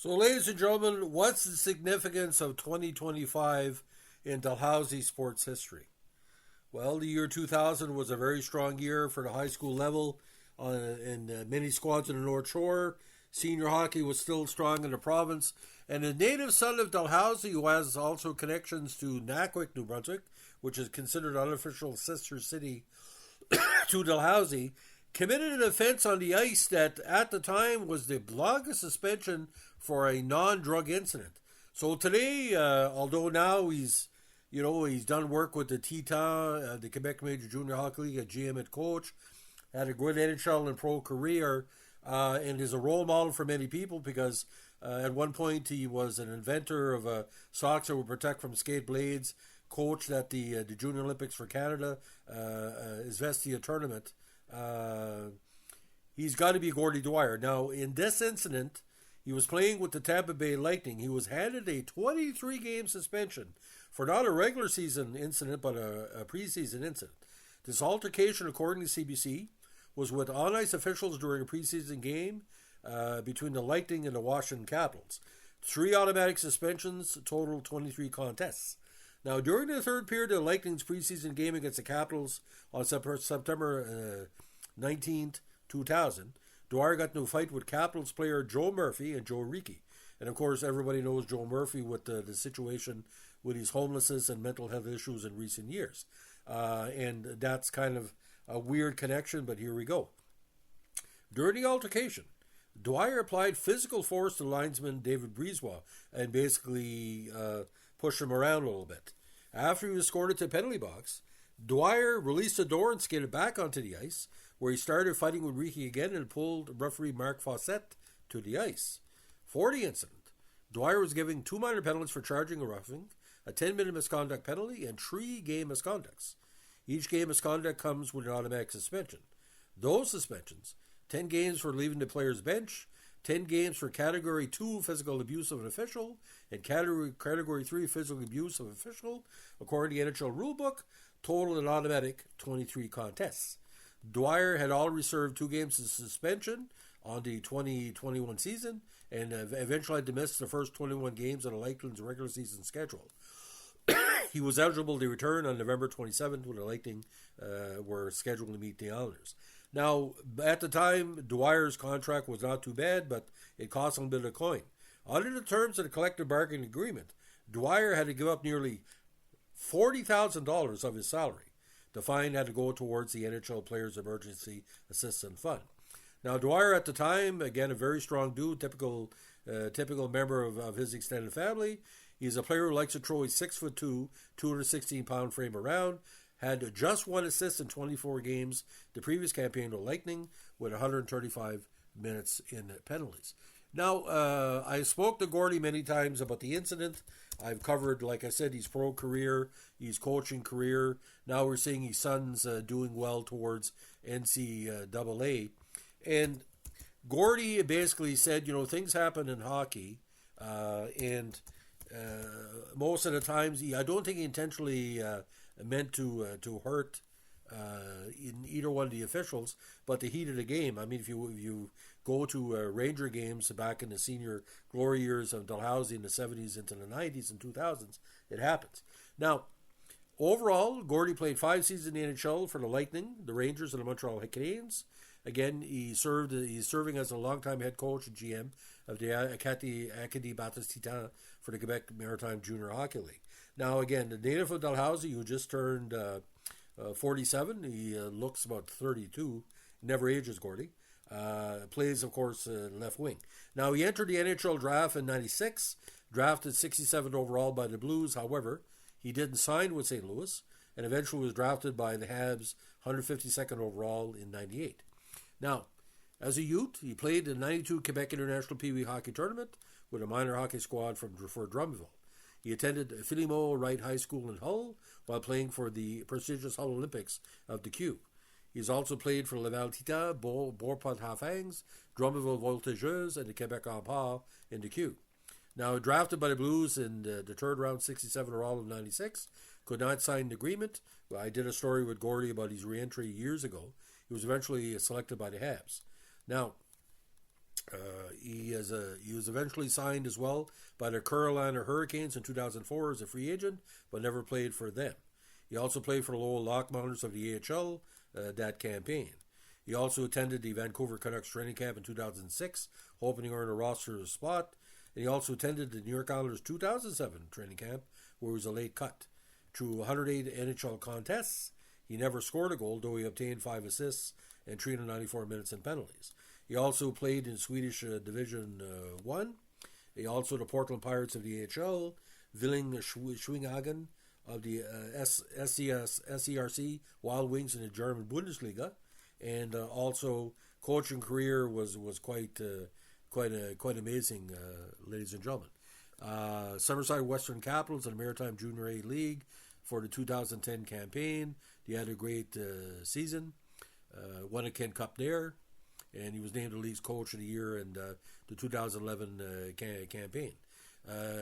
So, ladies and gentlemen, what's the significance of 2025 in Dalhousie sports history? Well, the year 2000 was a very strong year for the high school level in many squads in the North Shore. Senior hockey was still strong in the province. And a native son of Dalhousie, who has also connections to Naquick, New Brunswick, which is considered unofficial sister city to Dalhousie, committed an offense on the ice that at the time was the longest suspension for a non-drug incident. So today, although now he's done work with the Titan, the Quebec Major Junior Hockey League, a GM and coach, had a good NHL and pro career, and is a role model for many people because at one point he was an inventor of socks that would protect from skate blades, coached at the Junior Olympics for Canada, Izvestia tournament. He's got to be Gordie Dwyer. Now, in this incident, he was playing with the Tampa Bay Lightning. He was handed a 23-game suspension for not a regular season incident, but a preseason incident. This altercation, according to CBC, was with on-ice officials during a preseason game between the Lightning and the Washington Capitals. 3 automatic suspensions, total 23 contests. Now, during the third period of the Lightning's preseason game against the Capitals on September 19th, 2000, Dwyer got into a fight with Capitals player Joe Murphy and Joe Ricci. And of course, everybody knows Joe Murphy with the situation with his homelessness and mental health issues in recent years. And that's kind of a weird connection, but here we go. During the altercation, Dwyer applied physical force to linesman David Brisebois and basically pushed him around a little bit. After he was escorted to the penalty box, Dwyer released the door and skated back onto the ice, where he started fighting with Ricci again and pulled referee Mark Fawcett to the ice. For the incident, Dwyer was given 2 minor penalties for charging or roughing, a 10-minute misconduct penalty, and 3 game misconducts. Each game misconduct comes with an automatic suspension. Those suspensions: 10 games for leaving the player's bench, 10 games for Category 2 physical abuse of an official, and Category 3 physical abuse of an official, according to the NHL rulebook, total and automatic 23 contests. Dwyer had already served 2 games of suspension on the 2021 season and eventually had to miss the first 21 games of the Lightning's regular season schedule. He was eligible to return on November 27th when the Lightning were scheduled to meet the Islanders. Now, at the time, Dwyer's contract was not too bad, but it cost him a bit of coin. Under the terms of the collective bargaining agreement, Dwyer had to give up nearly $40,000 of his salary. The fine had to go towards the NHL Players Emergency Assistance Fund. Now, Dwyer at the time, again, a very strong dude, typical member of his extended family. He's a player who likes to throw his 6'2", 216-pound frame around. Had just 1 assist in 24 games the previous campaign with Lightning, with 135 minutes in penalties. Now, I spoke to Gordie many times about the incident. I've covered, like I said, his pro career, his coaching career. Now we're seeing his son's doing well towards NCAA. And Gordie basically said, things happen in hockey, and most of the times, I don't think he intentionally meant to hurt in either one of the officials, but the heat of the game. I mean, if you go to Ranger games back in the senior glory years of Dalhousie in the 70s into the 90s and 2000s, it happens. Now, overall, Gordie played 5 seasons in the NHL for the Lightning, the Rangers, and the Montreal Canadiens. Again, he's serving as a longtime head coach and GM of the Acadie Baptiste Titan for the Quebec Maritime Junior Hockey League. Now, again, the native of Dalhousie, who just turned 47, he looks about 32, never ages, Gordie. Plays, of course, left wing. Now, he entered the NHL draft in 96, drafted 67th overall by the Blues. However, he didn't sign with St. Louis, and eventually was drafted by the Habs 152nd overall in 98. Now, as a youth, he played in the 92 Quebec International Pee Wee Hockey Tournament with a minor hockey squad for Drummondville. He attended Philimo Wright High School in Hull while playing for the prestigious Hull Olympics of the Q. He's also played for Laval Titan, Beauport Hafengs, Drummondville Voltigeurs, and the Quebec Empire in the Q. Now, drafted by the Blues in the third round, 67 overall of 96, could not sign an agreement. I did a story with Gordie about his re-entry years ago. He was eventually selected by the Habs. Now, He was eventually signed as well by the Carolina Hurricanes in 2004 as a free agent, but never played for them. He also played for the Lowell Lockmounters of the AHL that campaign. He also attended the Vancouver Canucks training camp in 2006, hoping to earn a roster spot. And he also attended the New York Islanders 2007 training camp, where he was a late cut. Through 108 NHL contests, he never scored a goal, though he obtained 5 assists and 394 minutes in penalties. He also played in Swedish Division 1. He also the Portland Pirates of the AHL, Villing Schwingagen of the SERC Wild Wings in the German Bundesliga, and also coaching career was quite amazing, ladies and gentlemen. Summerside Western Capitals and Maritime Junior A League for the 2010 campaign. He had a great season, won a Ken Cup there, and he was named the league's coach of the year in the 2011 campaign.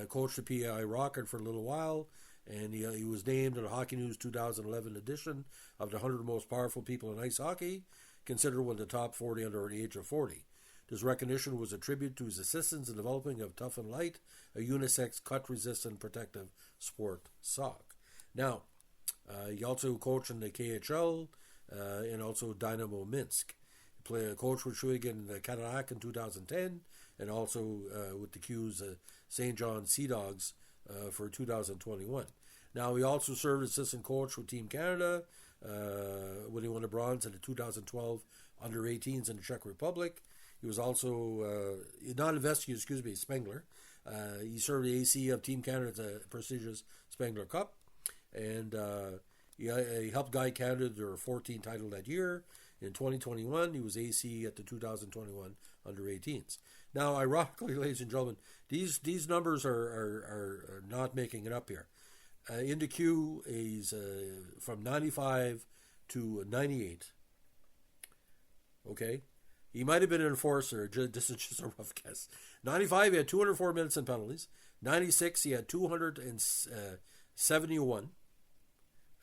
Coached the PI Rocket for a little while, and he was named in the Hockey News 2011 edition of the 100 most powerful people in ice hockey, considered one of the top 40 under the age of 40. This recognition was a tribute to his assistance in developing of Tough and Light, a unisex, cut-resistant, protective sport sock. Now, he also coached in the KHL and also Dynamo Minsk. He played a coach with Shawinigan Cadillac in 2010, and also with the Q's St. John Sea Dogs for 2021. Now, he also served as assistant coach with Team Canada when he won a bronze in the 2012 Under-18s in the Czech Republic. He was also, not investigated, Spengler. He served the AC of Team Canada at the prestigious Spengler Cup. And he helped guide Canada to their 14th title that year. In 2021, he was AC at the 2021 Under-18s. Now, ironically, ladies and gentlemen, these numbers are not making it up here. In the Q, he's from 95 to 98. Okay? He might have been an enforcer. This is just a rough guess. 95, he had 204 minutes in penalties. 96, he had 271.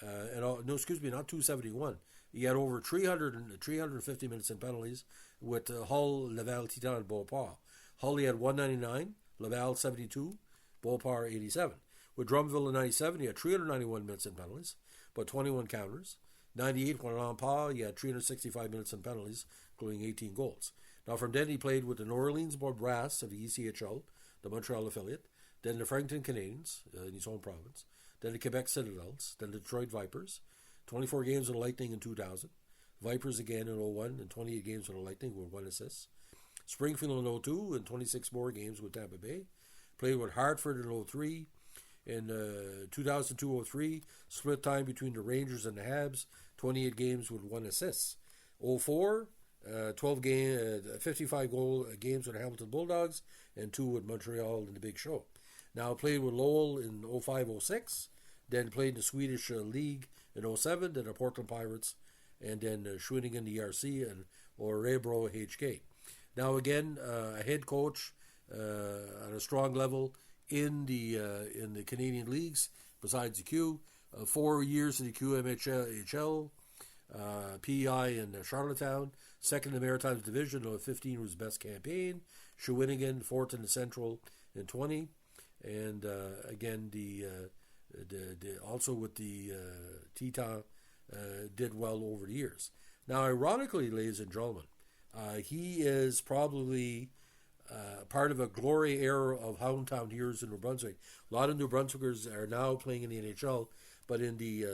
Not 271. He had over 350 minutes in penalties with Hull, Laval, Titan, and Beauport. Hull, he had 199. Laval, 72. Beauport, 87. With Drumville in 97, he had 391 minutes in penalties, but 21 counters. 98, with Lampard, he had 365 minutes in penalties, including 18 goals. Now, from then, he played with the New Orleans Brass of the ECHL, the Montreal affiliate, then the Fredericton Canadiens in his home province, then the Quebec Citadels, then the Detroit Vipers, 24 games with the Lightning in 2000, Vipers again in 01, and 28 games with the Lightning with 1 assist, Springfield in 02, and 26 more games with Tampa Bay, played with Hartford in 03, in 2002-03, split time between the Rangers and the Habs, 28 games with 1 assist. 04, 55 games with the Hamilton Bulldogs, and 2 with Montreal in the Big Show. Now played with Lowell in 05-06, then played in the Swedish League in 07, then the Portland Pirates, and then Schwinningen ERC and Örebro HK. Now again, a head coach on a strong level in the Canadian leagues besides the Q. 4 years in the QMHL, PEI in Charlottetown, second in the Maritimes Division, 15 was best campaign. Shawinigan, fourth in the Central in 20, and again also with the Tita did well over the years. Now, ironically, ladies and gentlemen, he is probably part of a glory era of hometown heroes in New Brunswick. A lot of New Brunswickers are now playing in the NHL, but in the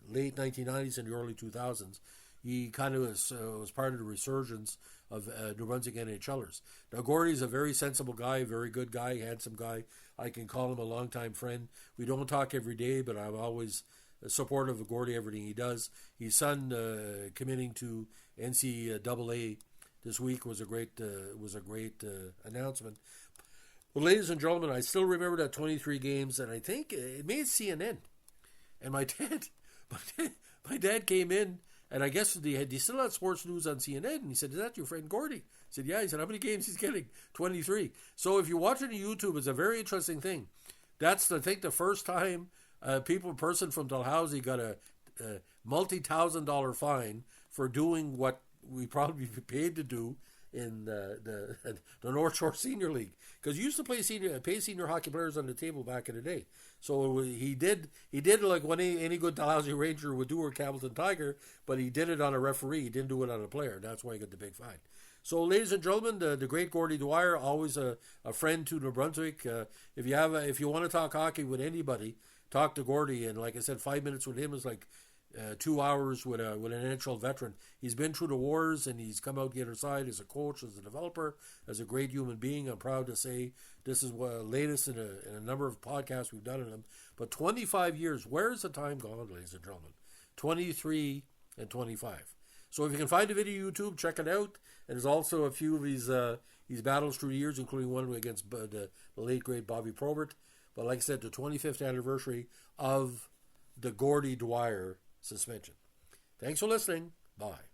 late 1990s and the early 2000s, he kind of was part of the resurgence of New Brunswick NHLers. Now, Gordie's a very sensible guy, very good guy, handsome guy. I can call him a longtime friend. We don't talk every day, but I'm always supportive of Gordie, everything he does. His son committing to NCAA this week was a great announcement. Well, ladies and gentlemen, I still remember that 23 games, and I think it made CNN. And my dad came in, and I guess he still had sports news on CNN, and he said, "Is that your friend Gordie?" I said, "Yeah." He said, "How many games he's getting?" 23. So if you watch it on YouTube, it's a very interesting thing. That's, I think, the first time a person from Dalhousie got a multi-$1,000 fine for doing what we probably be paid to do in the North Shore Senior League, because you used to pay senior hockey players on the table back in the day. So he did like what any good Dalhousie Ranger would do, or Campbellton Tiger, but he did it on a referee. He didn't do it on a player. That's why he got the big fine. So, ladies and gentlemen, the great Gordie Dwyer, always a friend to New Brunswick. If you want to talk hockey with anybody, talk to Gordie. And like I said, 5 minutes with him is like 2 hours with an NHL veteran. He's been through the wars, and he's come out the other side as a coach, as a developer, as a great human being. I'm proud to say this is what latest in a number of podcasts we've done on him. But 25 years, where's the time gone, ladies and gentlemen? 23 and 25. So if you can find a video on YouTube, check it out. And there's also a few of these battles through the years, including one against the late great Bobby Probert. But like I said, the 25th anniversary of the Gordie Dwyer suspension. Thanks for listening. Bye.